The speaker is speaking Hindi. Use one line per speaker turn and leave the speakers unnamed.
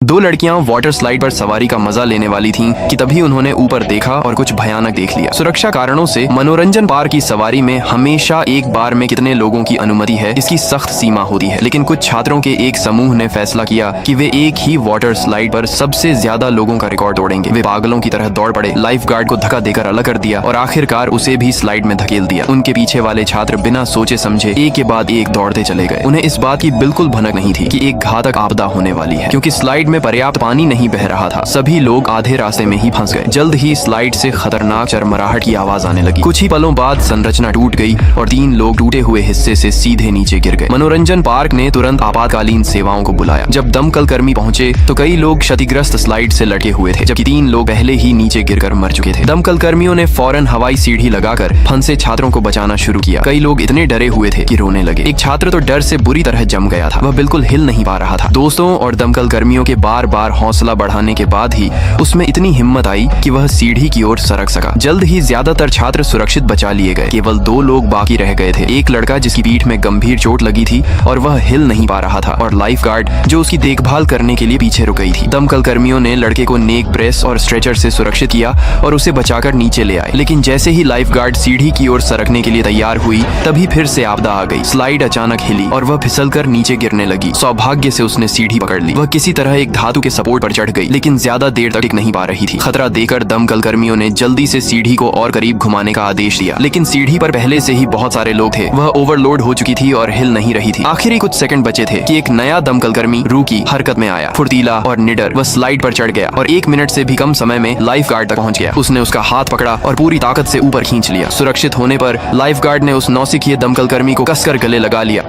दो लड़कियां वाटर स्लाइड पर सवारी का मजा लेने वाली थीं कि तभी उन्होंने ऊपर देखा और कुछ भयानक देख लिया। सुरक्षा कारणों से मनोरंजन पार्क की सवारी में हमेशा एक बार में कितने लोगों की अनुमति है इसकी सख्त सीमा होती है, लेकिन कुछ छात्रों के एक समूह ने फैसला किया कि वे एक ही वाटर स्लाइड पर सबसे ज्यादा लोगों का रिकॉर्ड तोड़ेंगे। वे पागलों की तरह दौड़ पड़े, लाइफ गार्ड को धक्का देकर अलग कर दिया और आखिरकार उसे भी स्लाइड में धकेल दिया। उनके पीछे वाले छात्र बिना सोचे समझे एक के बाद एक दौड़ते चले गए। उन्हें इस बात की बिल्कुल भनक नहीं थी कि एक घातक आपदा होने वाली है, क्योंकि स्लाइड में पर्याप्त पानी नहीं बह रहा था। सभी लोग आधे रास्ते में ही फंस गए। जल्द ही स्लाइड से खतरनाक चरमराहट की आवाज आने लगी। कुछ ही पलों बाद संरचना टूट गई और 3 लोग टूटे हुए हिस्से से सीधे नीचे गिर गए। मनोरंजन पार्क ने तुरंत आपातकालीन सेवाओं को बुलाया। जब दमकल कर्मी पहुंचे तो कई लोग क्षतिग्रस्त स्लाइड से लटके हुए थे, जबकि 3 लोग पहले ही नीचे गिरकर मर चुके थे। दमकल कर्मियों ने फौरन हवाई सीढ़ी लगाकर फंसे छात्रों को बचाना शुरू किया। कई लोग इतने डरे हुए थे कि रोने लगे। एक छात्र तो डर से बुरी तरह जम गया था, वह बिल्कुल हिल नहीं पा रहा था। दोस्तों और दमकल कर्मियों के बार बार हौसला बढ़ाने के बाद ही उसमें इतनी हिम्मत आई कि वह सीढ़ी की ओर सरक सका। जल्द ही ज्यादातर छात्र सुरक्षित बचा लिए गए। केवल 2 लोग बाकी रह गए थे। एक लड़का जिसकी पीठ में गंभीर चोट लगी थी और वह हिल नहीं पा रहा था, और लाइफ गार्ड जो उसकी देखभाल करने के लिए पीछे रुक गई थी। दमकल कर्मियों ने लड़के को नेक ब्रेस और स्ट्रेचर से सुरक्षित किया और उसे बचाकर नीचे ले आए। लेकिन जैसे ही लाइफ गार्ड सीढ़ी की ओर सरकने के लिए तैयार हुई, तभी फिर से आपदा आ गई। स्लाइड अचानक हिली और वह फिसलकर नीचे गिरने लगी। सौभाग्य से उसने सीढ़ी पकड़ ली। वह किसी तरह एक धातु के सपोर्ट पर चढ़ गई, लेकिन ज्यादा देर तक टिक नहीं पा रही थी। खतरा देखकर दमकल कर्मियों ने जल्दी से सीढ़ी को और करीब घुमाने का आदेश दिया, लेकिन सीढ़ी पर पहले से ही बहुत सारे लोग थे। वह ओवरलोड हो चुकी थी और हिल नहीं रही थी। आखिरी कुछ सेकंड बचे थे कि एक नया दमकल कर्मी रूकी हरकत में आया। फुर्तीला और निडर वह स्लाइड पर चढ़ गया और 1 मिनट से भी कम समय में लाइफ गार्ड तक पहुंच गया। उसने उसका हाथ पकड़ा और पूरी ताकत से ऊपर खींच लिया। सुरक्षित होने पर लाइफ गार्ड ने उस नौसिखिए दमकल कर्मी को कसकर गले लगा लिया।